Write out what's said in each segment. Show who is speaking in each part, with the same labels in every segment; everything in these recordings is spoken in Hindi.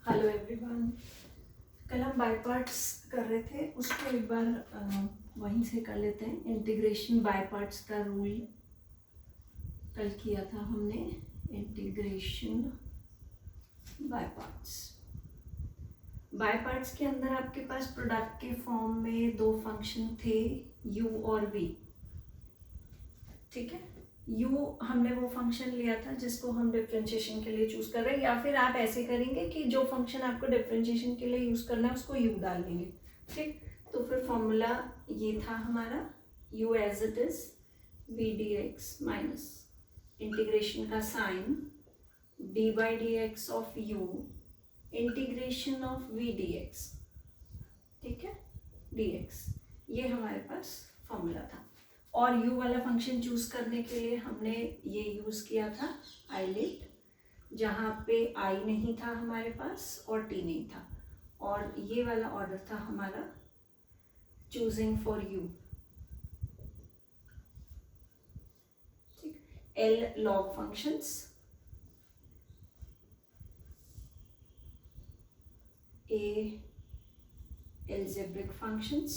Speaker 1: Hello everyone. कल हम बाय पार्ट्स कर रहे थे, उसको एक बार वहीं से कर लेते हैं। इंटीग्रेशन बाय पार्ट्स का रूल कल किया था हमने। इंटीग्रेशन बाय पार्ट्स के अंदर आपके पास प्रोडक्ट के फॉर्म में दो फंक्शन थे, u और v। ठीक है, u हमने वो फंक्शन लिया था जिसको हम डिफरेंशिएशन के लिए चूज कर रहे हैं, या फिर आप ऐसे करेंगे कि जो फंक्शन आपको डिफरेंशिएशन के लिए यूज करना है उसको u डाल देंगे। ठीक, तो फिर फॉर्मूला ये था हमारा u as it is v dx minus integration का sign d by dx of u integration of v dx। ठीक है, dx ये हमारे पास फॉर्मूला था। और u वाला फंक्शन चूज करने के लिए हमने ये यूज किया था आईलेट, जहाँ पे i नहीं था हमारे पास और t नहीं था, और ये वाला ऑर्डर था हमारा चूजिंग फॉर u। ठीक, l log functions, a algebraic functions,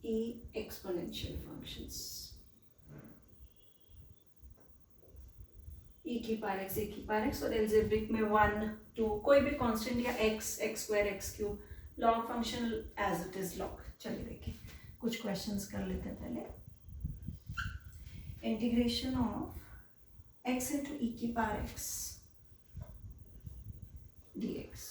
Speaker 1: e exponential functions, e की पावर x, a की पावर x, और एल्जेब्रिक में 1 2 कोई भी कांस्टेंट या x square x cube, log function as it is log. चलिए देखिए कुछ क्वेश्चंस कर लेते हैं पहले। Integration of x into e की पावर x dx।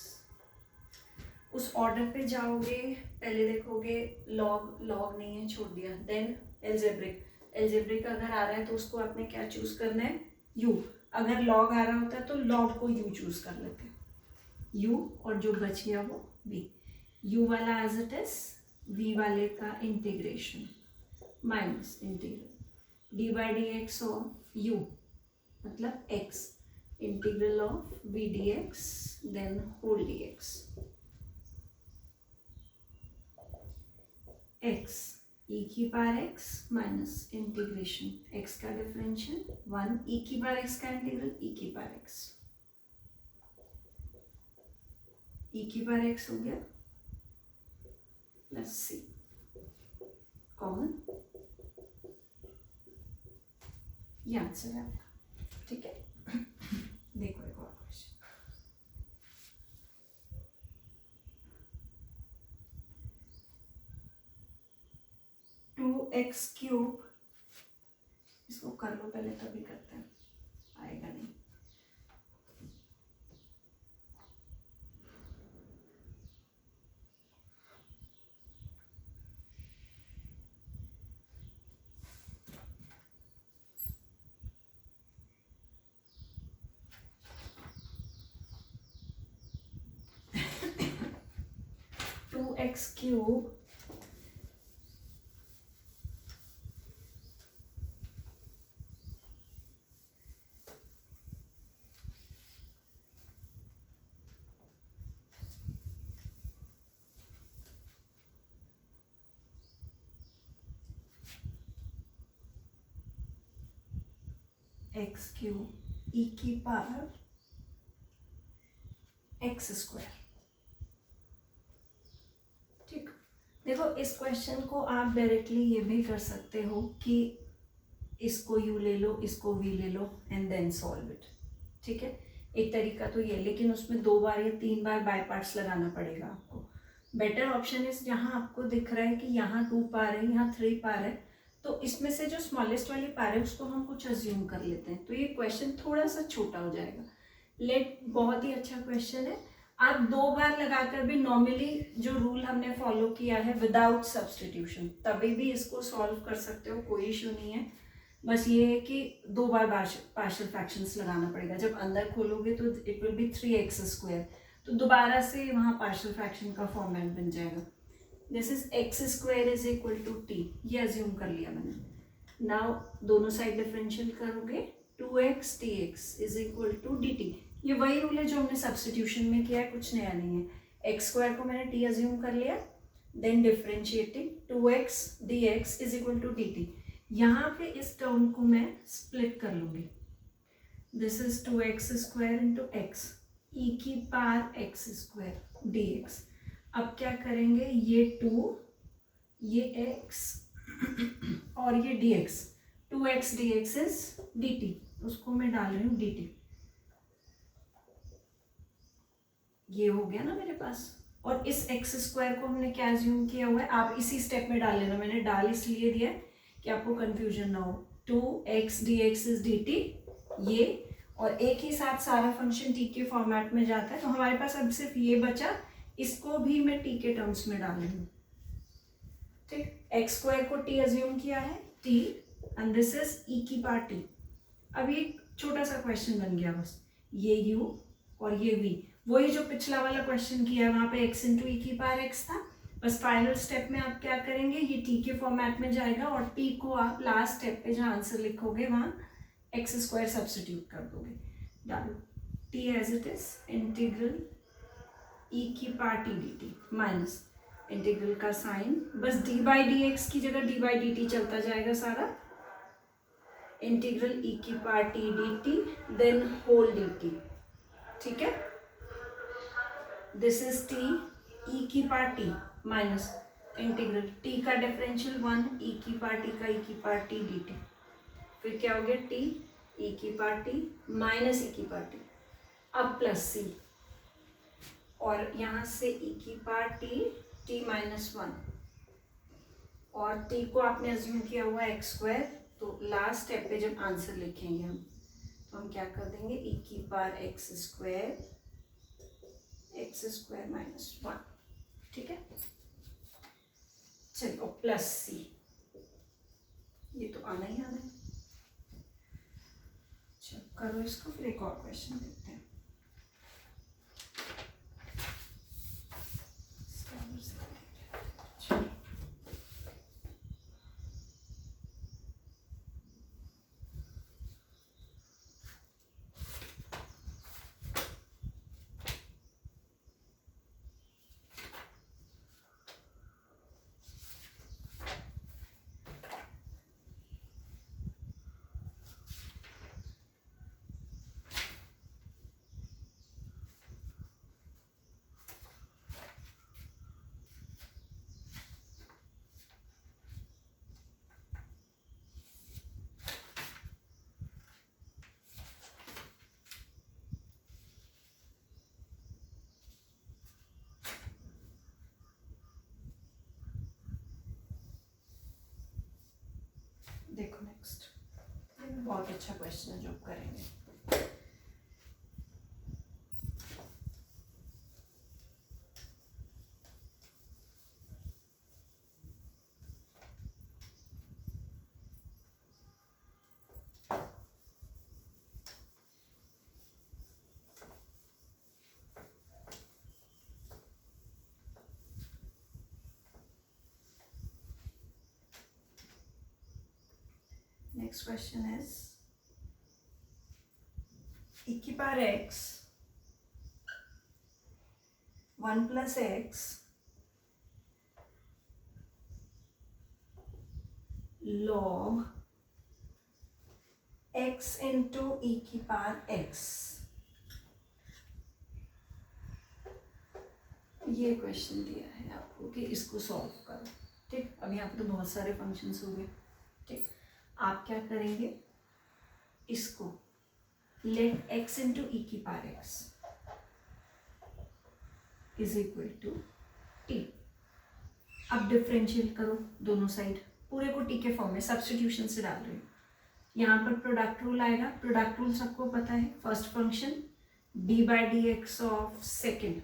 Speaker 1: उस ऑर्डर पे जाओगे, पहले देखोगे लॉग लॉग नहीं है, छोड़ दिया। देन एल्जेब्रिक अगर आ रहा है तो उसको आपने क्या चूज करना है, u। अगर लॉग आ रहा होता है तो लॉग को u चूज कर लेते हैं, u, और जो बच गया वो v। u वाला एज इट इज, v वाले का integration minus integral d by dx of u मतलब x, integral of v dx then whole dx। x e की power x minus integration x का डिफरेंशियल 1 e की पावर x का इंटीग्रल e की पावर x, e की पावर x हो गया प्लस c कॉमन, ये आंसर है आपका। ठीक है, देखो एक और क्वेश्चन। टू एक्स क्यूब, इसको कर लो पहले तभी करते हैं, आएगा नहीं। Two x cube x cube e की पावर एक्स स्क्वायर। ठीक, देखो इस क्वेश्चन को आप डायरेक्टली ये भी कर सकते हो कि इसको u ले लो, इसको v ले लो एंड देन सॉल्व इट। ठीक है, एक तरीका तो ये, लेकिन उसमें 2 बार या 3 बार बाय पार्ट्स लगाना पड़ेगा आपको। बेटर ऑप्शन इज जहाँ आपको दिख रहा है कि यहाँ 2 पार है, यहाँ 3 पार है, तो इसमें से जो स्मॉलेस्ट वाली पार है उसको हम कुछ अज्यूम कर लेते हैं, तो ये क्वेश्चन थोड़ा सा छोटा हो जाएगा। बहुत ही अच्छा क्वेश्चन है। आप 2 बार लगाकर भी नॉर्मली जो रूल हमने फॉलो किया है विदाउट सब्सटीट्यूशन, तभी भी इसको सॉल्व कर सकते हो, कोई इशू नहीं है। बस ये है कि 2 बार पार्शियल फ्रैक्शंस लगाना पड़ेगा। जब अंदर खोलोगे तो it will be 3x square, तो दोबारा से वहाँ पार्शियल फ्रैक्शन का फॉर्मेट बन जाएगा। This is x square is equal to t, ये अज्यूम कर लिया मैंने। नाउ दोनों साइड डिफरेंशियल करोगे, 2x dx is equal to dt। ये वही रूल है जो हमने सब्स्टिट्यूशन में किया है, कुछ नया नहीं है। x स्क्वायर को मैंने t अज्यूम कर लिया, then differentiating 2x dx is equal to dt। यहाँ पे इस टर्म को मैं स्प्लिट कर लूंगी. This is 2x square into x e की पावर एक्स स्क्वायर dx. अब क्या करेंगे, ये 2 ये x और ये dx, 2x dx is dt, उसको मैं डाल रही हूँ dt. ये हो गया ना मेरे पास. और इस x स्क्वायर को हमने क्या एज्यूम किया हुआ है, आप इसी स्टेप में डाल लेना. मैंने डाल इसलिए दिया कि आपको कंफ्यूजन ना हो. 2x dx इज dt ये, और एक ही साथ सारा फंक्शन t के फॉर्मेट में जाता है. तो हमारे पास अब सिर्फ ये बचा, इसको भी मैं t के टर्म्स में डाल रही हूँ. ठीक, एक्स स्क्वायर को t एज्यूम किया है, t and this is e की पावर t. अब ये छोटा सा क्वेश्चन बन गया बस, ये u और ये v, वही जो पिछला वाला क्वेश्चन किया है, वहां पे x इंटू ई की पावर x था. बस फाइनल स्टेप में आप क्या करेंगे, ये t के फॉर्मेट में जाएगा और t को आप लास्ट स्टेप पे जहाँ आंसर लिखोगे वहाँ एक्स स्क्वायर सब्सटीट्यूट कर दोगे. डालो t as it is integral e की power t dt minus integral का साइन, बस d बाई डी एक्स की जगह d बाई डी टी चलता जाएगा सारा. इंटीग्रल e की power t dt then whole dt. ठीक है, दिस इज t e की power t minus integral t का डिफरेंशियल 1 e की पावर t का e की पावर t dt. फिर क्या हो गया, t e की पावर t माइनस e की पावर t, अब प्लस c, और यहाँ से e की पावर t माइनस 1, और t को आपने अज्यूम किया हुआ एक्स स्क्वायर. तो लास्ट स्टेप पे जब आंसर लिखेंगे हम, तो हम क्या कर देंगे, e की पावर एक्स स्क्वायर माइनस 1. ठीक है, चलो प्लस c, ये तो आना ही आना है. चलो करो इसको, फिर एक और क्वेश्चन देखते हैं. देखो नेक्स्ट, बहुत अच्छा क्वेश्चन है जो करेंगे. Next question is e की power x 1 plus x log x into e की पावर x. ये क्वेश्चन दिया है आपको कि इसको सॉल्व करो. ठीक, अब यहाँ पे तो बहुत सारे फंक्शंस हो गए. ठीक, आप क्या करेंगे, इसको लेट x इंटू ई की power x is equal to t. अब डिफरेंशियल करो दोनों साइड, पूरे को t के फॉर्म में सब्स्टिट्यूशन से डाल रही हूँ. यहाँ पर प्रोडक्ट रूल आएगा. प्रोडक्ट रूल सबको पता है. First function d by d x of second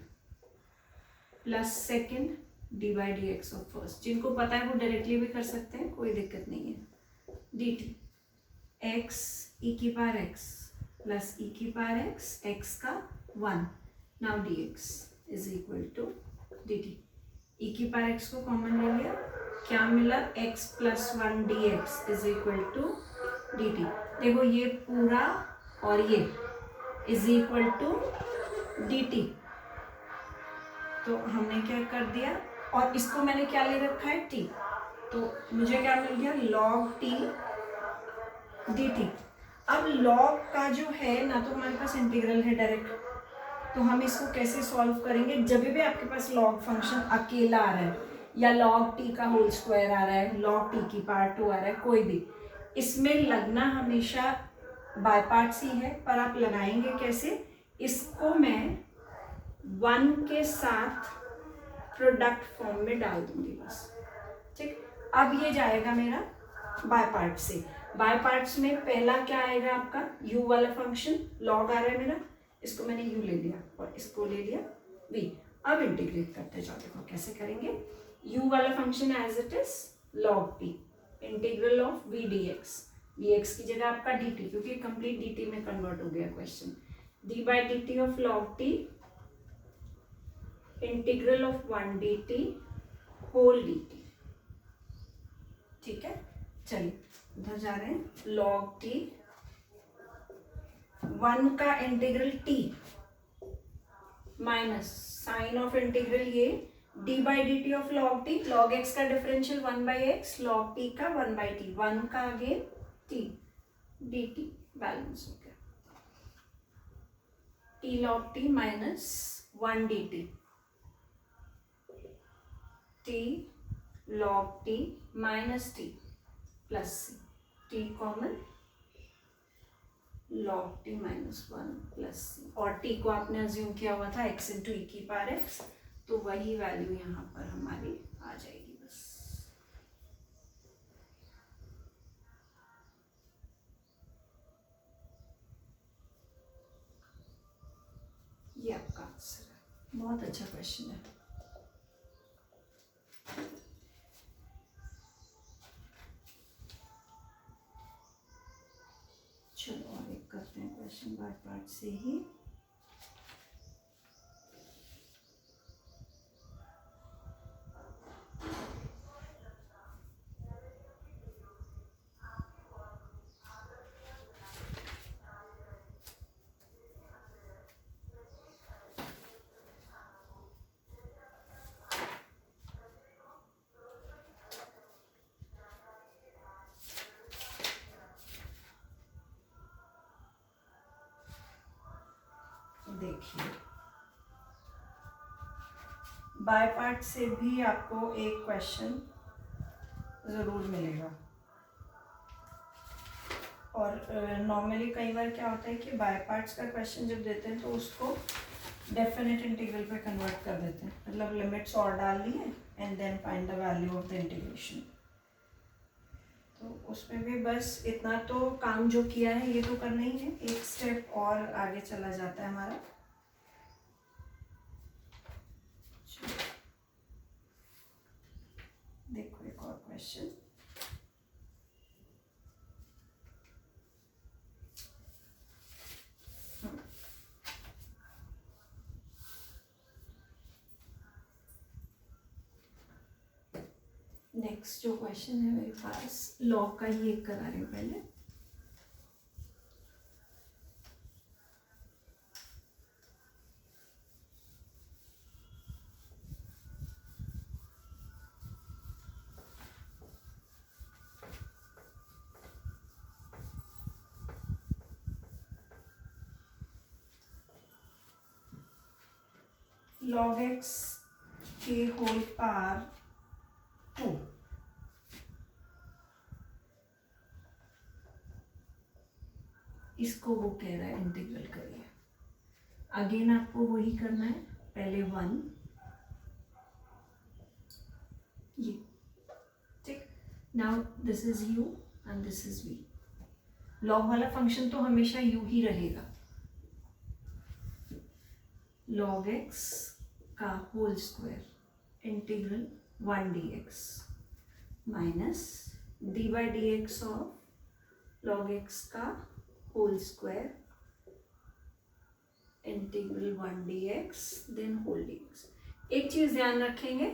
Speaker 1: plus second d by d x of first. जिनको पता है वो डायरेक्टली भी कर सकते हैं, कोई दिक्कत नहीं है. dt x e की पावर x प्लस e की पावर x का 1. Now dx is equal to dt. e की पावर x को कॉमन ले लिया, क्या मिला, x plus 1 dx is equal to dt. देखो ये पूरा और ये इज इक्वल टू dt. तो हमने क्या कर दिया, और इसको मैंने क्या ले रखा है, t. तो मुझे क्या मिल गया, log t डी टी। अब लॉग का जो है ना, तो हमारे पास इंटीग्रल है डायरेक्ट, तो हम इसको कैसे सॉल्व करेंगे? जब भी आपके पास लॉग फंक्शन अकेला आ रहा है या लॉग टी का होल स्क्वायर आ रहा है, लॉग टी की पार्ट 2 आ रहा है, कोई भी, इसमें लगना हमेशा बाय पार्ट्स ही है, पर आप लगाएंगे कैसे? इसको मैं 1 के साथ प्रोडक्ट फॉर्म में डाल दूंगी बस, ठीक। अब ये जाएगा मेरा बाय पार्ट से। बाय पार्ट्स में पहला क्या आएगा आपका? u वाला फंक्शन, लॉग आ रहा है मेरा, इसको मैंने u ले लिया और इसको ले लिया v। अब इंटीग्रेट करते जाओ, देखो कैसे करेंगे। u वाला function as it is log t, integral of v dx, dx की जगह आपका dt, क्योंकि कंप्लीट dt में कन्वर्ट हो गया क्वेश्चन। d by dt ऑफ log t, integral of 1 dt whole dt, ठीक है। चलिए उधर जा रहे हैं। log t 1 का integral t minus sign of integral ये d by d t of log t, log x का differential 1 by x, log t का 1 बाई टी, 1 का अगेन t dt बैलेंस हो गया। t log t minus 1 dt, t log t minus t plus c, t common, log t minus 1 plus c, और t को आपने अज्यूम किया हुआ था x इंटू ई की पावर x, तो वही वैल्यू यहाँ पर हमारी आ जाएगी बस। ये आपका आंसर है। बहुत अच्छा क्वेश्चन है। चलो और एक करते हैं क्वेश्चन बाय पार्ट से ही। देखिए बाय पार्ट से भी आपको एक क्वेश्चन जरूर मिलेगा, और नॉर्मली कई बार क्या होता है कि बाय पार्ट्स का क्वेश्चन जब देते हैं तो उसको डेफिनेट इंटीग्रल पे कन्वर्ट कर देते हैं, मतलब लिमिट्स और डाल लिए and then find the value of the integration. तो उसमें भी बस इतना तो काम जो किया है ये तो करना ही है, एक स्टेप और आगे चला जाता है हमारा। देखो एक और क्वेश्चन। नेक्स्ट जो क्वेश्चन है मेरे पास लॉग का ही एक करा रही हूँ पहले। log x के होल पावर 2, इसको वो कह रहा है इंटीग्रल करिए। अगेन आपको वही करना है, पहले 1 ये, ठीक। Now this is u and this is v। Log वाला फंक्शन तो हमेशा u ही रहेगा। log x का whole square integral 1 dx minus d by d x of log x का whole square integral 1 dx then whole dx। एक चीज ध्यान रखेंगे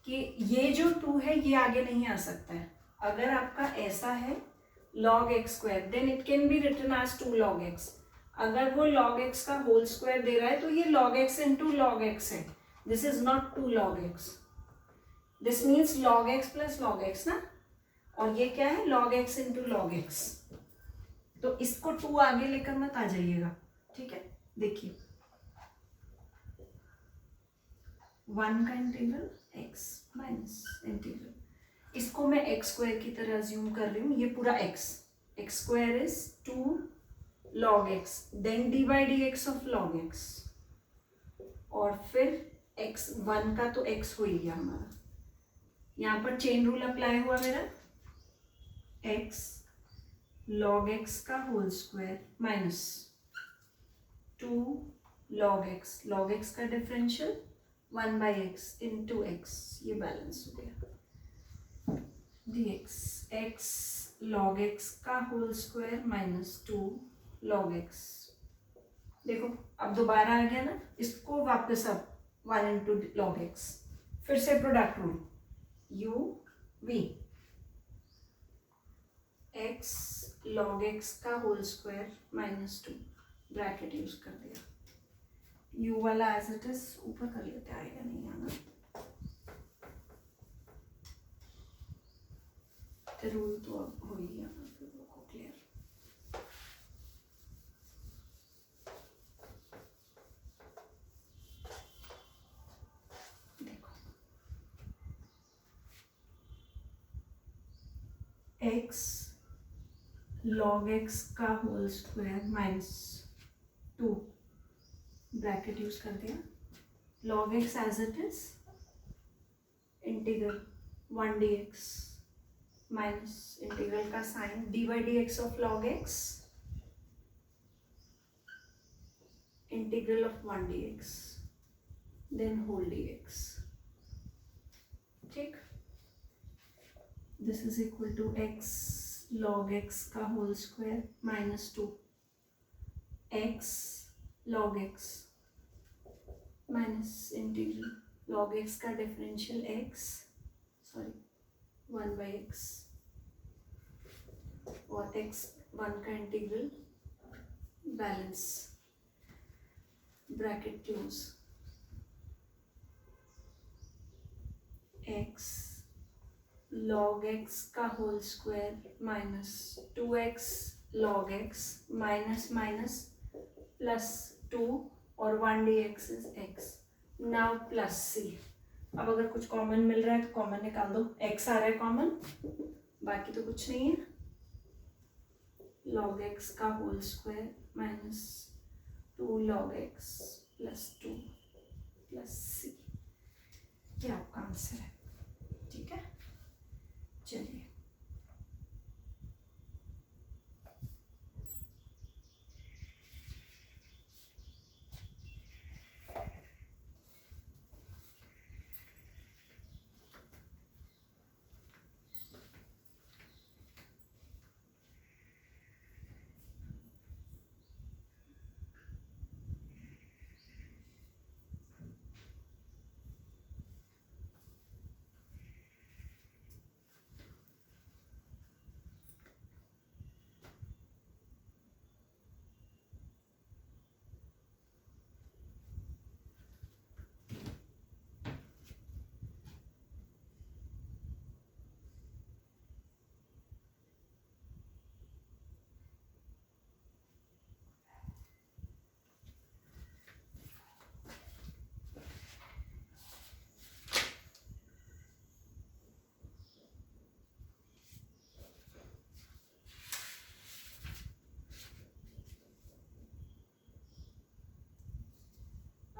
Speaker 1: कि ये जो 2 है ये आगे नहीं आ सकता है। अगर आपका ऐसा है log x square then it can be written as 2 log x। अगर वो log x का होल स्क्वायर दे रहा है तो ये log x into log x है, this is not 2 log x, this means log x plus log x ना, और ये क्या है log x into log x। तो इसको 2 आगे लेकर मत आ जाइएगा, ठीक है। देखिए 1 का इंटीग्रल x माइनस इंटीग्रल, इसको मैं एक्स स्क्वायर की तरह अज्यूम कर रही हूँ, ये पूरा x square is 2 log x, then d by d x of log x, और फिर x 1 का तो x हो ही गया हमारा, यहाँ पर चेन रूल अप्लाई हुआ मेरा, x log x का whole square minus 2 log x का differential 1 by x into x, ये बैलेंस हो गया dx, x log x का whole square minus 2 log x। देखो अब दोबारा आ गया ना, इसको वापस अब 1 इंटू log x, फिर से product rule u v, x log x का whole square minus 2, bracket use कर दिया, u वाला एज इट इज ऊपर कर लेते, आएगा नहीं आना, रूल तो अब हो ही गया ना, फिर वो क्लियर। देखो x log x का whole square minus 2, bracket use कर दिया, log x as it is integral 1 dx minus integral का sign d by d x of log x, integral of 1 dx then whole dx, ठीक। This is equal to x log x का whole square minus 2, x log x minus integral log x का differential x, sorry 1 by x, और x 1 का integral balance, bracket close, x log x का whole square minus 2x log x minus minus plus 2 और 1 dx is x, now plus c। अब अगर कुछ कॉमन मिल रहा है तो कॉमन निकाल दो, x आ रहा है कॉमन, बाकी तो कुछ नहीं है, log x का whole square minus 2 log x plus 2 plus c, ये आपका आंसर है, ठीक है। चलिए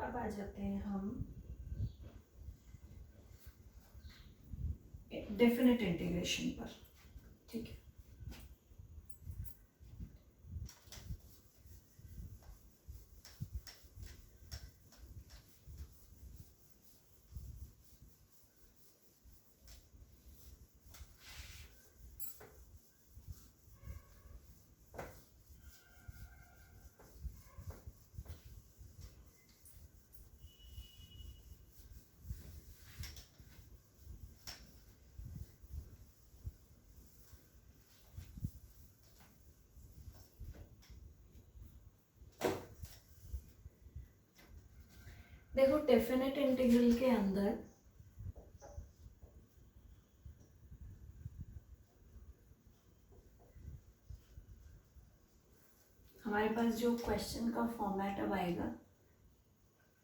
Speaker 1: अब आ जाते हैं हम डेफिनेट इंटीग्रेशन पर, ठीक है। देखो डेफिनेट इंटीग्रल के अंदर हमारे पास जो क्वेश्चन का फॉर्मेट अब आएगा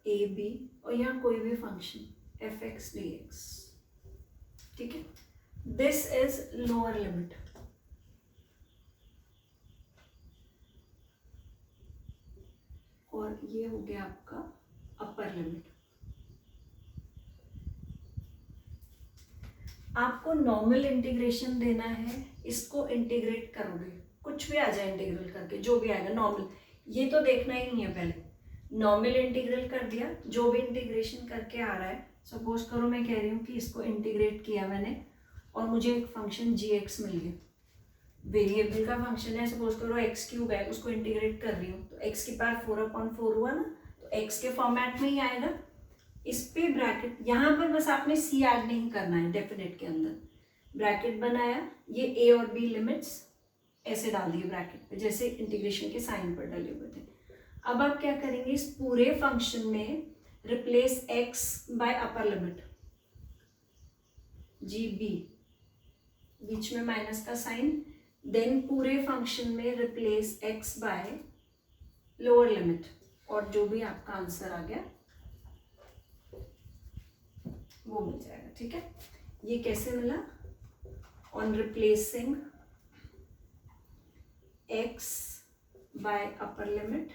Speaker 1: ए बी और यहाँ कोई भी function F x D x, ठीक है, दिस इज लोअर लिमिट, और ये हो गया आपका अपर लिमिट। आपको नॉर्मल इंटीग्रेशन देना है, इसको इंटीग्रेट करोगे, कुछ भी आ जाए इंटीग्रल करके, जो भी आएगा नॉर्मल, ये तो देखना ही नहीं है पहले। नॉर्मल इंटीग्रल कर दिया, जो भी इंटीग्रेशन करके आ रहा है, सपोज करो मैं कह रही हूँ कि इसको इंटीग्रेट किया मैंने और मुझे एक फंक्शन जी एक्स मिल गया, वेरिएबल का फंक्शन है, सपोज करो एक्स क्यूब है, उसको इंटीग्रेट कर रही हूँ तो एक्स की पावर 4/4 हुआ ना, तो एक्स के फॉर्मेट में ही आएगा। इस पे ब्रैकेट, यहाँ पर बस आपने सी ऐड नहीं करना है, डेफिनेट के अंदर ब्रैकेट बनाया, ये ए और बी लिमिट्स ऐसे डाल दिए ब्रैकेट पे, जैसे इंटीग्रेशन के साइन पर डले हुए थे। अब आप क्या करेंगे, इस पूरे फंक्शन में replace x by upper limit जी बी, बीच में माइनस का साइन, देन पूरे फंक्शन में replace x by lower limit, और जो भी आपका आंसर आ गया वो मिल जाएगा, ठीक है। ये कैसे मिला, on replacing x by upper limit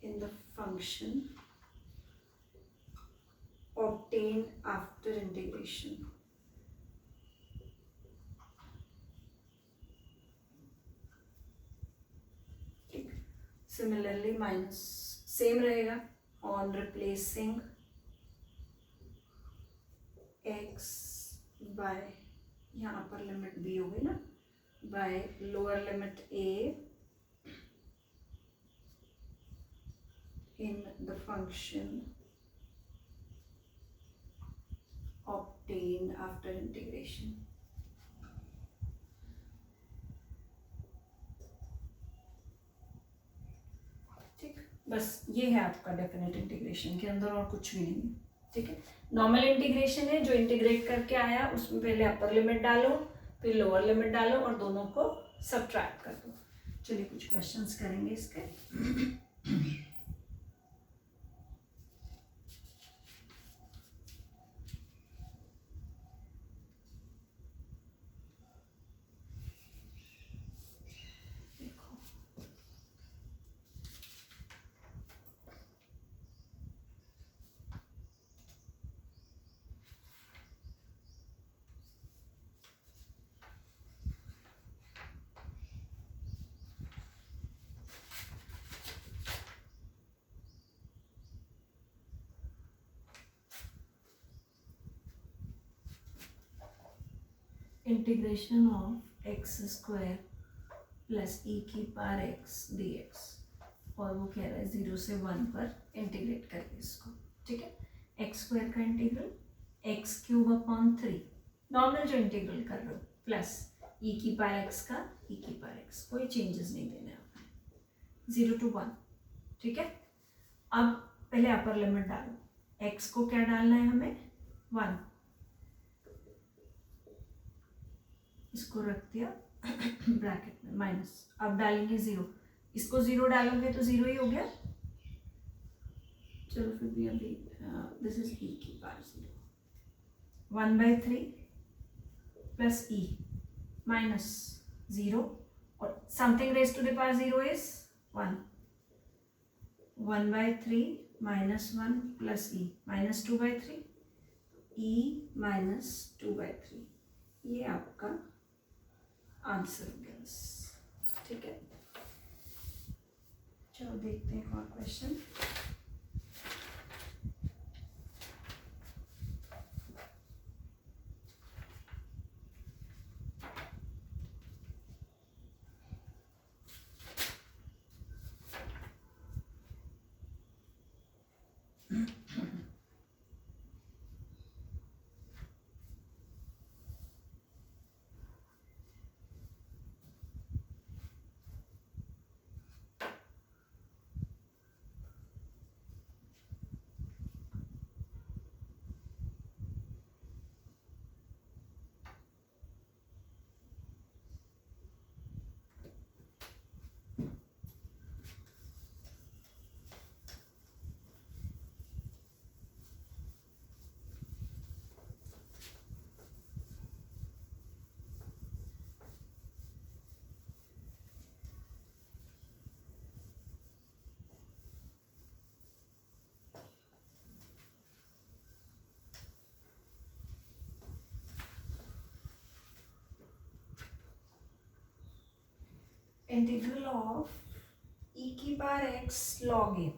Speaker 1: in the function obtained after integration. ठीक, सिमिलरली माइनस सेम रहेगा, ऑन रिप्लेसिंग x बाय, यहाँ अपर लिमिट b हो गई ना, bye lower limit a in the function obtained after integration. ठीक, बस ये है आपका डेफिनेट इंटीग्रेशन के अंदर, और कुछ भी नहीं है, ठीक है। नॉर्मल इंटीग्रेशन है, जो इंटीग्रेट करके आया उसमें पहले अपर लिमिट डालो, फिर लोअर लिमिट डालो और दोनों को सब्ट्रैक्ट कर दो। चलिए कुछ क्वेश्चंस करेंगे इसके। Integration of x square plus e की पावर एक्स डी एक्स, और वो कह रहा है 0 से 1 पर इंटीग्रेट करके इसको, ठीक है। एक्स स्क्वायर का integral x cube upon 3, normal जो इंटीग्रल कर रहे हो, प्लस ई की पावर एक्स का ई की पावर एक्स, कोई चेंजेस नहीं देने आपने, 0 to 1, ठीक है। अब पहले अपर लिमिट डालो, एक्स को क्या डालना है हमें 1, इसको रख दिया ब्रैकेट में माइनस, अब डालेंगे 0, इसको 0 डालोगे तो 0 ही हो गया, चलो फिर भी अभी दिस इज ई की पावर 0, 1/3 प्लस ई माइनस 0 और something raise to the power 0 is 1, 1/3 minus 1 plus e minus 2/3, e minus 2/3, ये आपका आंसर हो गया, ठीक है। चलो देखते हैं एक और क्वेश्चन। इंटीग्रल ऑफ e की power x log a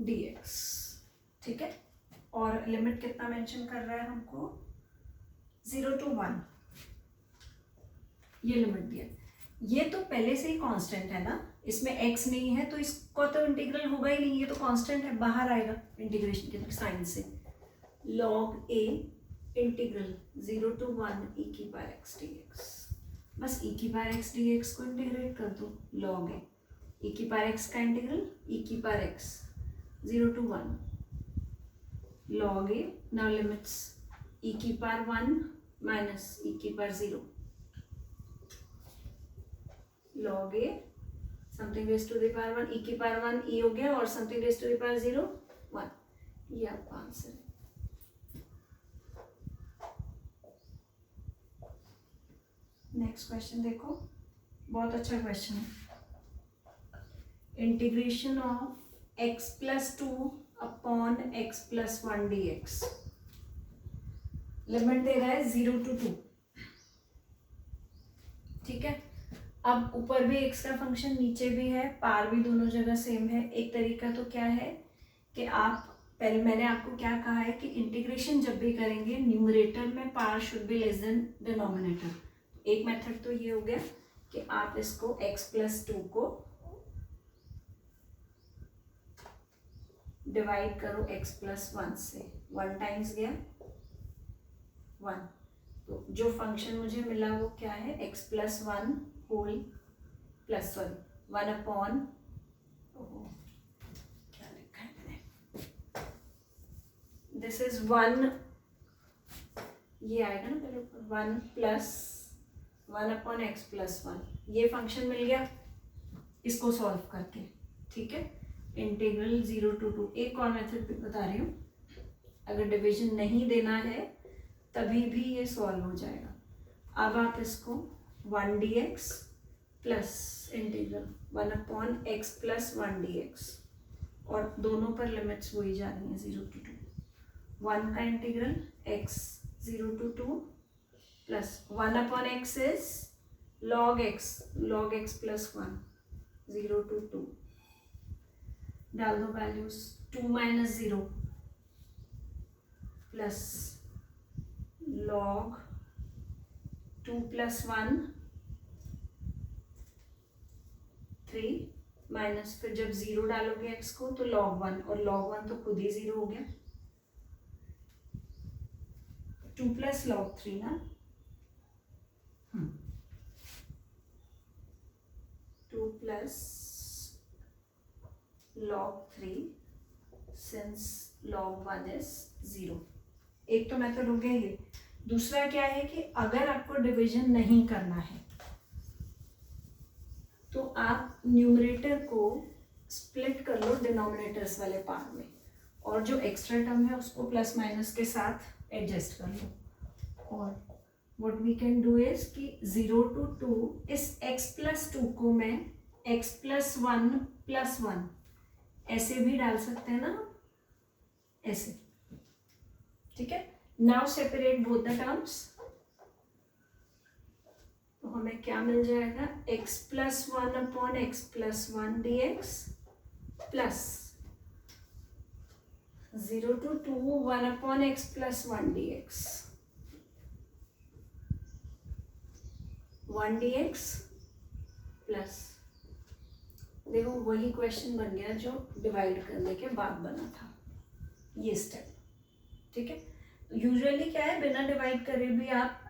Speaker 1: dx, ठीक है। और लिमिट कितना मेंशन कर रहा है हमको, 0 to 1, ये लिमिट दिया। ये तो पहले से ही कांस्टेंट है ना, इसमें x नहीं है तो इसको तो इंटीग्रल होगा ही नहीं, ये तो कांस्टेंट है, बाहर आएगा इंटीग्रेशन के साइन से। log a integral 0 to 1 e की पावर x dx, बस e की पावर x dx को इंटीग्रेट कर दो। log a e की पावर x का इंटीग्रल e की power x 0 to 1 log a, now limits e की पावर 1 minus e की power 0 log a something raised to the power 1 e की पावर 1 e हो गया और something raised to the power 0 1, ये आपका आंसर है। नेक्स्ट क्वेश्चन देखो, बहुत अच्छा क्वेश्चन है। Integration of x plus 2 upon x plus 1 dx, limit दे रहा है 0 to 2, ठीक है। अब ऊपर भी x का फंक्शन, नीचे भी है, पार भी दोनों जगह सेम है। एक तरीका तो क्या है कि आप पहले, मैंने आपको क्या कहा है कि इंटीग्रेशन जब भी करेंगे न्यूमरेटर में power should be less than denominator. एक मेथड तो ये हो गया कि आप इसको x प्लस 2 को डिवाइड करो x प्लस 1 से, 1 टाइम्स गया 1, तो जो फंक्शन मुझे मिला वो क्या है, x plus 1 whole plus 1 upon, क्या लिखा है मैंने, दिस इज 1, ये आएगा ना पहले 1 प्लस 1 अपॉन एक्स प्लस 1, ये फंक्शन मिल गया इसको सॉल्व करके, ठीक है। इंटीग्रल 0 to 2, एक और मेथड भी बता रही हूँ, अगर डिवीजन नहीं देना है तभी भी ये सॉल्व हो जाएगा। अब आप इसको 1 dx plus integral 1 upon x plus 1 dx, और दोनों पर लिमिट्स वही जा रही हैं 0 to 2, 1 का integral x 0 to 2 plus 1 upon x is log x plus 1 0 to 2, डाल दो values, 2 minus 0 plus log 2 plus 1 3 minus, फिर जब 0 डालोगे x को तो log 1, और log 1 तो खुद ही 0 हो गया, 2 प्लस log 3 ना, 2 plus log 3 since log 1 is 0। एक तो मेथड हो गया ये। दूसरा क्या है कि अगर आपको डिवीजन नहीं करना है तो आप न्यूमरेटर को स्प्लिट कर लो डिनोमिनेटर्स वाले पार्ट में, और जो एक्स्ट्रा टर्म है उसको प्लस माइनस के साथ एडजस्ट कर लो। और what we can do is कि 0 to 2 इस x प्लस 2 को मैं x प्लस 1 प्लस 1 ऐसे भी डाल सकते हैं ना, ऐसे, ठीक है। Now separate both the terms, तो हमें क्या मिल जाएगा, x plus 1 upon x plus 1 dx plus 0 to 2 1 upon x plus 1 dx, 1 dx plus, देखो वही क्वेश्चन बन गया जो डिवाइड करने के बाद बना था, ये स्टेप, ठीक है। यूजुअली क्या है, बिना डिवाइड करे भी आप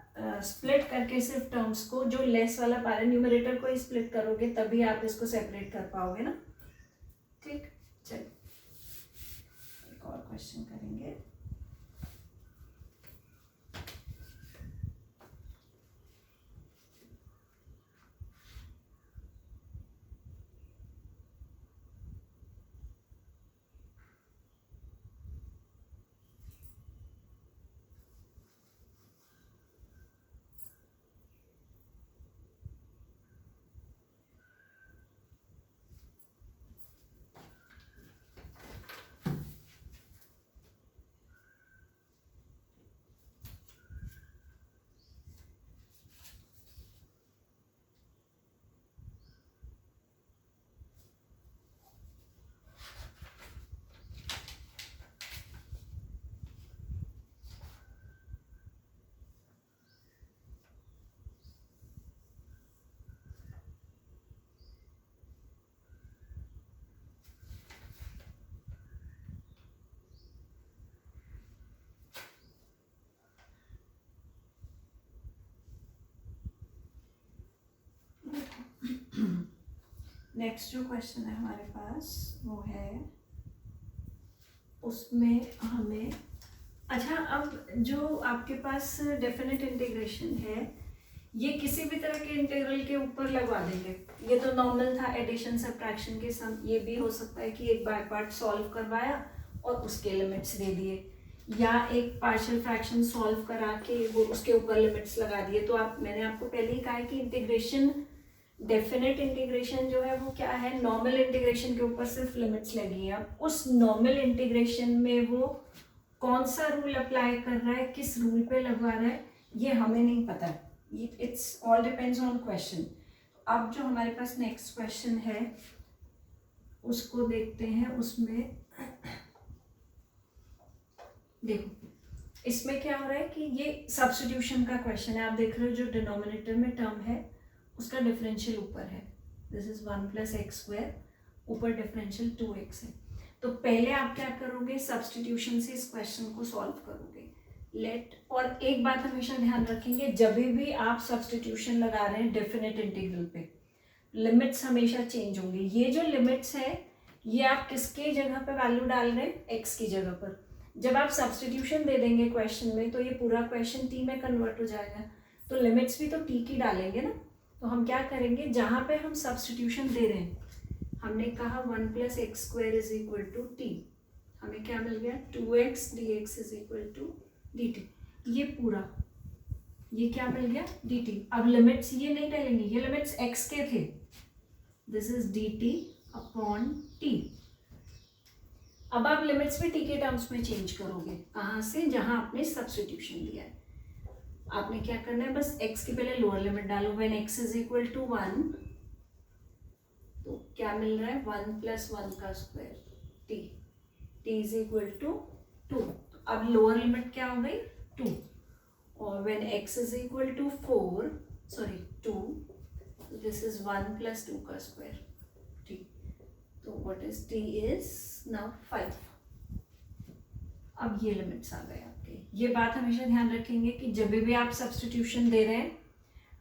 Speaker 1: स्प्लिट करके सिर्फ टर्म्स को, जो लेस वाला पार्ट है न्यूमरेटर को ही स्प्लिट करोगे तभी आप इसको सेपरेट कर पाओगे ना, ठीक। चलिए एक और क्वेश्चन करेंगे। नेक्स्ट जो क्वेश्चन है हमारे पास वो है, उसमें हमें, अच्छा अब जो आपके पास डेफिनेट इंटीग्रेशन है, ये किसी भी तरह के इंटीग्रल के ऊपर लगवा देंगे। ये तो नॉर्मल था एडिशन सब्ट्रैक्शन के सम, ये भी हो सकता है कि एक बाय पार्ट सॉल्व करवाया और उसके लिमिट्स दे दिए, या एक पार्शियल फ्रैक्शन सॉल्व करा के वो उसके ऊपर लिमिट्स लगा दिए। तो आप, मैंने आपको पहले ही कहा है कि इंटीग्रेशन, डेफिनेट इंटीग्रेशन जो है वो क्या है, नॉर्मल इंटीग्रेशन के ऊपर सिर्फ लिमिट्स लगी है। अब उस नॉर्मल इंटीग्रेशन में वो कौन सा रूल अप्लाई कर रहा है, किस रूल पे लगवा रहा है, ये हमें नहीं पता है। It's all depends on question. अब जो हमारे पास नेक्स्ट क्वेश्चन है उसको देखते हैं। उसमें देखो इसमें क्या हो रहा है कि ये सब्स्टिट्यूशन का क्वेश्चन है। आप देख रहे हो जो डिनोमिनेटर में टर्म है उसका डिफरेंशियल ऊपर है, दिस इज 1 + x², ऊपर डिफरेंशियल 2x है। तो पहले आप क्या करोगे, सब्स्टिट्यूशन से इस क्वेश्चन को सॉल्व करोगे। लेट, और एक बात हमेशा ध्यान रखेंगे, जब भी आप सब्स्टिट्यूशन लगा रहे हैं डेफिनेट इंटीग्रल पे, लिमिट्स हमेशा चेंज होंगे। ये जो लिमिट्स है ये आप किसके जगह पे वैल्यू डाल रहे हैं, एक्स की जगह पर। जब आप सब्स्टिट्यूशन दे देंगे क्वेश्चन में तो ये पूरा क्वेश्चन टी में कन्वर्ट हो जाएगा, तो लिमिट्स भी तो टी की डालेंगे ना। तो हम क्या करेंगे, जहाँ पे हम सब्स्टिट्यूशन दे रहे हैं, हमने कहा 1 + x² = t, हमें क्या मिल गया, 2x dx = dt। ये पूरा, ये क्या मिल गया, dt। अब लिमिट्स ये नहीं डालेंगे, ये लिमिट्स x के थे, दिस इज dt/t। अब आप लिमिट्स भी t के टर्म्स में चेंज करोगे, कहाँ से, जहां आपने सब्स्टिट्यूशन दिया है। आपने क्या करना है, बस x की पहले लोअर लिमिट डालो, व्हेन x = 1, तो क्या मिल रहा है, 1 + 1² t, t = 2। अब लोअर लिमिट क्या हो गई, 2, और when x = 4, sorry 2, this is 1 + 2² t। तो what is t is now 5। अब ये लिमिट्स आ गए आपके। ये बात हमेशा ध्यान रखेंगे कि जब भी आप सब्स्टिट्यूशन दे रहे हैं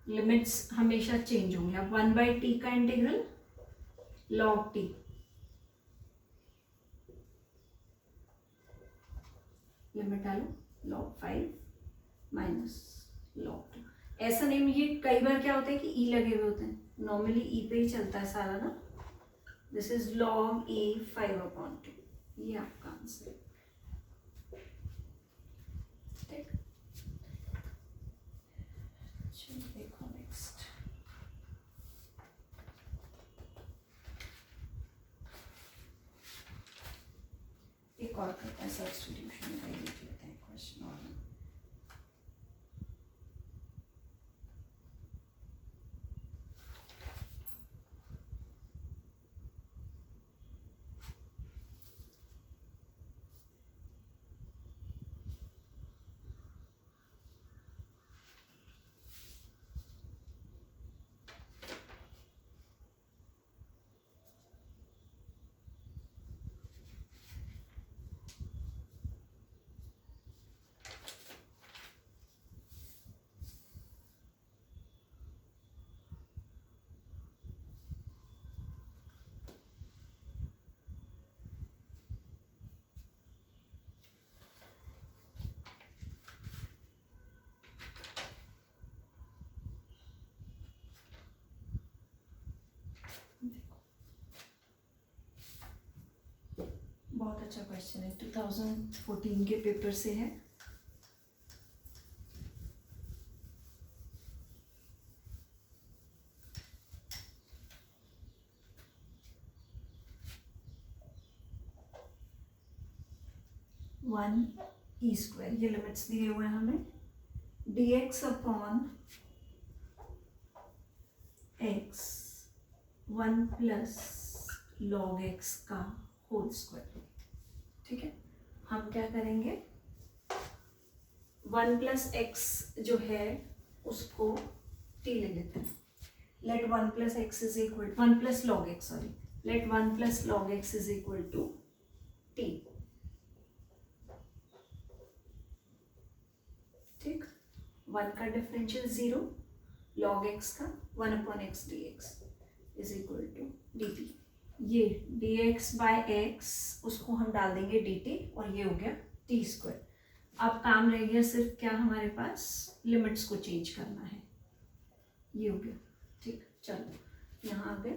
Speaker 1: लिमिट्स हमेशा चेंज होंगे। अब 1/t का इंटीग्रल log t, लिमिट डालो, log 5 - log 2। ऐसा नहीं, ये कई बार क्या होता है कि e लगे हुए होते हैं, नॉर्मली e पे ही चलता है सारा ना। दिस इज log e 5/2, ये आपका आंसर है। ठीक, चलिए देखो नेक्स्ट। एक और करता है सब्स्टिट्यूशन का, देख लेते हैं क्वेश्चन और। बहुत अच्छा क्वेश्चन है, 2014 के पेपर से है। वन e², ये लिमिट्स दिए हुए हैं हमें, dx/x 1 + log x का होल स्क्वायर। ठीक है, हम क्या करेंगे, 1 + x जो है उसको t ले लेते हैं। Let 1 + x = 1 + log x, sorry, let 1 + log x = t। ठीक, 1 का डिफरेंशियल 0, log x का 1/x dx। Is equal to d t. ये डी एक्स बाय एक्स उसको हम डाल देंगे डी टी और ये हो गया टी स्क्वायर। अब काम रह गया सिर्फ क्या, हमारे पास लिमिट्स को चेंज करना है। ये हो गया, ठीक। चलो यहाँ पे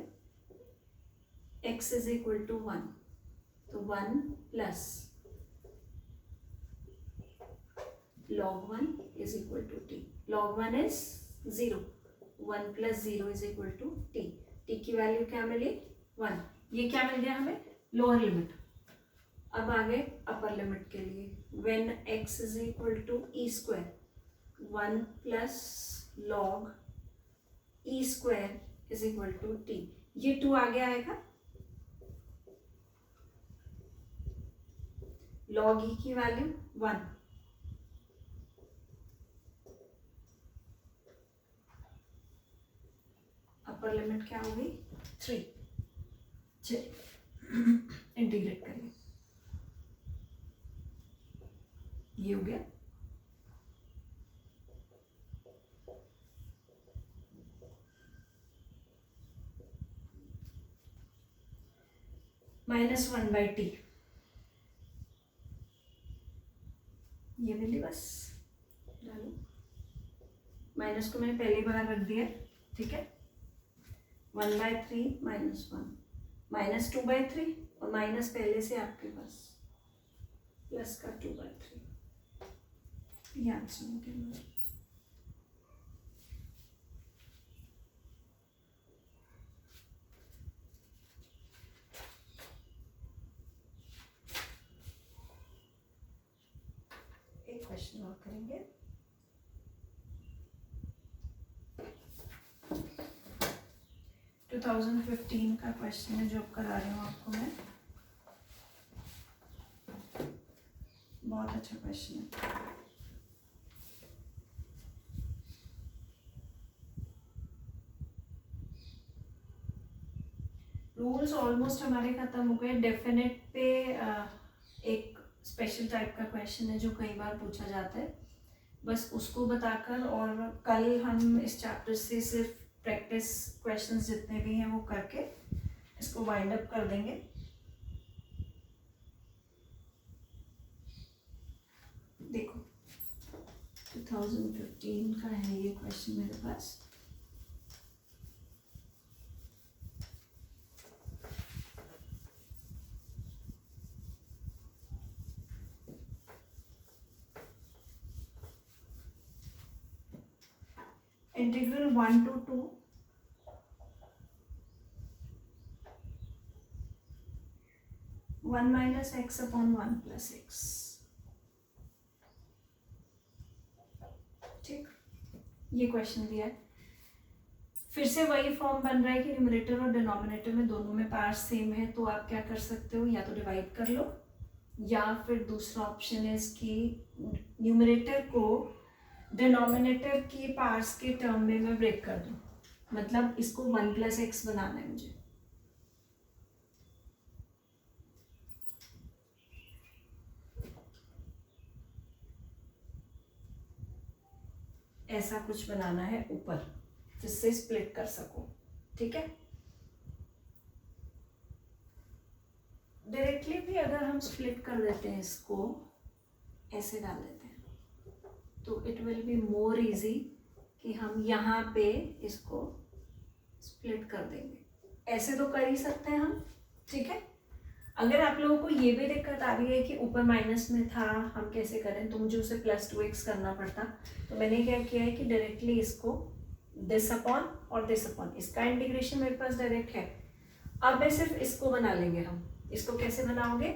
Speaker 1: x इज इक्वल टू 1, तो 1 plus log 1 is equal to t। log 1 is 0, 1 plus 0 is equal to t। t की वैल्यू क्या मिली 1। ये क्या मिल गया हमें, लोअर लिमिट। अब आगे अपर लिमिट के लिए, when x is equal to e square, 1 plus log e square is equal to t। ये 2 आगे आएगा, log e की वैल्यू 1, अपर लिमिट क्या होगी 3। चलिए इंटीग्रेट करिए, ये हो गया। -1/t, ये मिली बस, डालो। माइनस को मैंने पहली बार रख दिया, ठीक है। 1/3 -1 -2/3 और माइनस पहले से आपके पास प्लस का 2/3, ये आंसर हो गया। एक क्वेश्चन और करेंगे। टू 2015 का क्वेश्चन है जो करा रही हूँ आपको मैं, बहुत अच्छा क्वेश्चन है। रूल्स ऑलमोस्ट हमारे खत्म हो गए। डेफिनेट पे एक स्पेशल टाइप का क्वेश्चन है जो कई बार पूछा जाता है, बस उसको बताकर, और कल हम इस चैप्टर से सिर्फ प्रैक्टिस क्वेश्चंस जितने भी हैं वो करके इसको वाइंड अप कर देंगे। देखो 2015 का है ये क्वेश्चन मेरे पास। Integral 1 to 2 1 minus x upon 1 plus x, ठीक। ये क्वेश्चन दिया है, फिर से वही फॉर्म बन रहा है कि न्यूमरेटर और डिनोमिनेटर में दोनों में पार्ट सेम है, तो आप क्या कर सकते हो, या तो डिवाइड कर लो, या फिर दूसरा ऑप्शन है कि न्यूमरेटर को डिनोमिनेटर की पार्ट्स के टर्म में मैं ब्रेक कर दूं, मतलब इसको 1 plus x बनाना है मुझे। ऐसा कुछ बनाना है ऊपर जिससे स्प्लिट कर सको, ठीक है। डायरेक्टली भी अगर हम स्प्लिट कर देते हैं, इसको ऐसे डाल देते हैं, तो it will be more easy कि हम यहाँ पे इसको स्प्लिट कर देंगे। ऐसे तो कर ही सकते हैं हम, ठीक है। अगर आप लोगों को ये भी दिक्कत आ रही है कि ऊपर माइनस में था हम कैसे करें, तो मुझे उसे +2x करना पड़ता, तो मैंने क्या किया है कि डायरेक्टली इसको दिस अपॉन और दिस अपॉन, इसका इंटीग्रेशन मेरे पास डायरेक्ट है। अब मैं सिर्फ इसको बना लेंगे हम। इसको कैसे बनाओगे,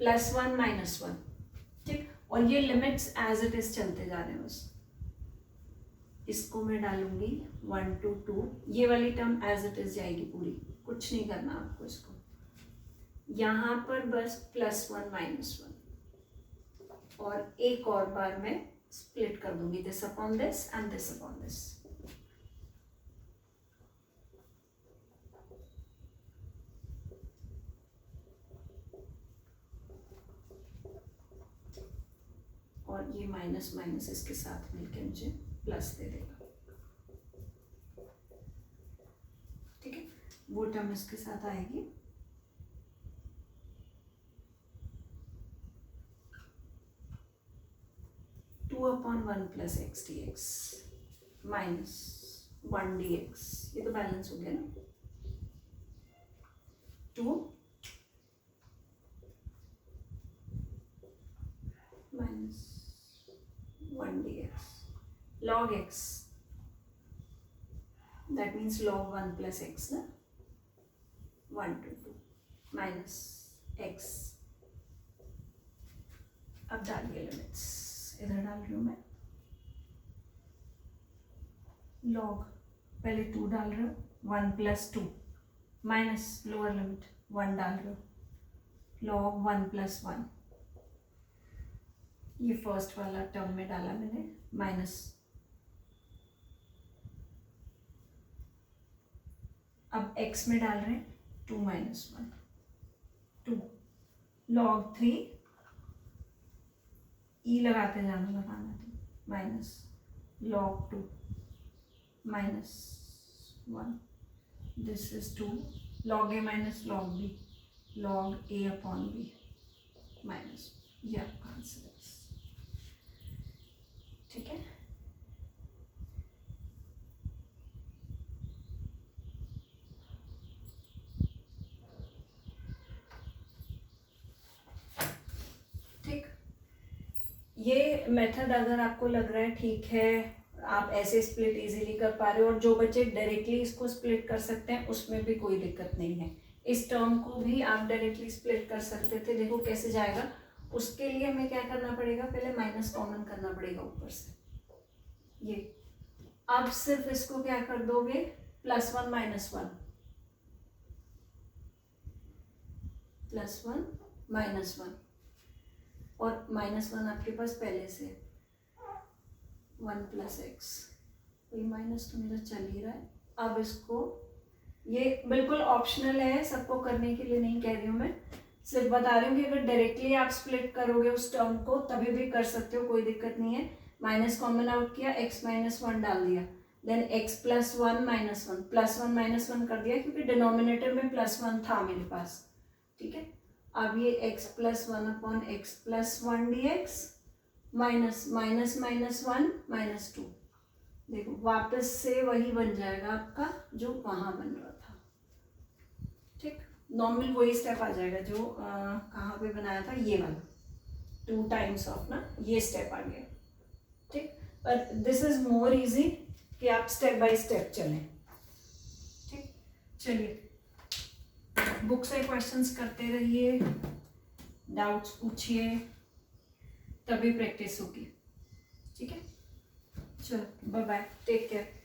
Speaker 1: +1 -1, ठीक। और ये लिमिट्स एज इट इज चलते जा रहे हैं बस। इसको मैं डालूंगी 1 to 2, ये वाली टर्म एज इट इज जाएगी पूरी, कुछ नहीं करना आपको। इसको यहाँ पर बस +1 -1, और एक और बार मैं स्प्लिट कर दूंगी, this upon this and this upon this. और ये माइनस माइनस इसके साथ मिलके मुझे प्लस दे देगा, ठीक है। वो टर्म इसके साथ आएगी। Two upon 1 plus x D x minus 1 D x, ये तो बैलेंस हो गया ना। 2 minus 1 D x log x, that means log 1 plus x ना, 1 to 2 माइनस x। अब डालिए लिमिट्स, इधर डाल रही हूँ मैं। log पहले 2 डाल रहे हो, 1 प्लस 2 माइनस लोअर लिमिट 1 डाल रहे हो, log 1 प्लस 1, ये फर्स्ट वाला टर्म में डाला मैंने, माइनस। अब x में डाल रहे हैं 2 माइनस 1, 2 log 3, e लगाते जाना लगाना तो minus log 2 minus 1, this is 2 log a minus log b, log a upon b minus, ये आपका आंसर है। ठीक है, ठीक। ये मेथड अगर आपको लग रहा है ठीक है, आप ऐसे स्प्लिट इजीली कर पा रहे हो, और जो बच्चे डायरेक्टली इसको स्प्लिट कर सकते हैं उसमें भी कोई दिक्कत नहीं है। इस टर्म को भी आप डायरेक्टली स्प्लिट कर सकते थे। देखो कैसे जाएगा, उसके लिए हमें क्या करना पड़ेगा, पहले माइनस कॉमन करना पड़ेगा ऊपर से ये। अब सिर्फ इसको क्या कर दोगे, +1 माइनस 1, +1 माइनस 1, और -1 आपके पास पहले से 1 प्लस एक्स, ये माइनस तो मेरा चल ही रहा है। अब इसको, ये बिल्कुल ऑप्शनल है, सबको करने के लिए नहीं कह रही हूँ मैं, सिर्फ बता रही हूँ कि अगर डायरेक्टली आप स्प्लिट करोगे उस टर्म को तभी भी कर सकते हो, कोई दिक्कत नहीं है। माइनस कॉमन आउट किया, x माइनस 1 डाल दिया, then x plus 1 minus 1, +1 minus 1 कर दिया क्योंकि डिनोमिनेटर में +1 था मेरे पास। ठीक है, अब ये x plus 1 upon x plus 1 D x minus minus minus 1 minus 2, देखो वापस से वही बन जाएगा आपका जो वहाँ बन रहा था। ठीक, नॉर्मल वही स्टेप आ जाएगा जो कहाँ पे बनाया था, ये वाला 2 टाइम्स ऑफ ना, ये स्टेप आ गया। ठीक, पर दिस इज मोर इजी कि आप स्टेप बाय स्टेप चलें। ठीक, चलिए बुक से क्वेश्चंस करते रहिए, डाउट्स पूछिए, तभी प्रैक्टिस होगी। ठीक है, चलो बाय बाय, टेक केयर।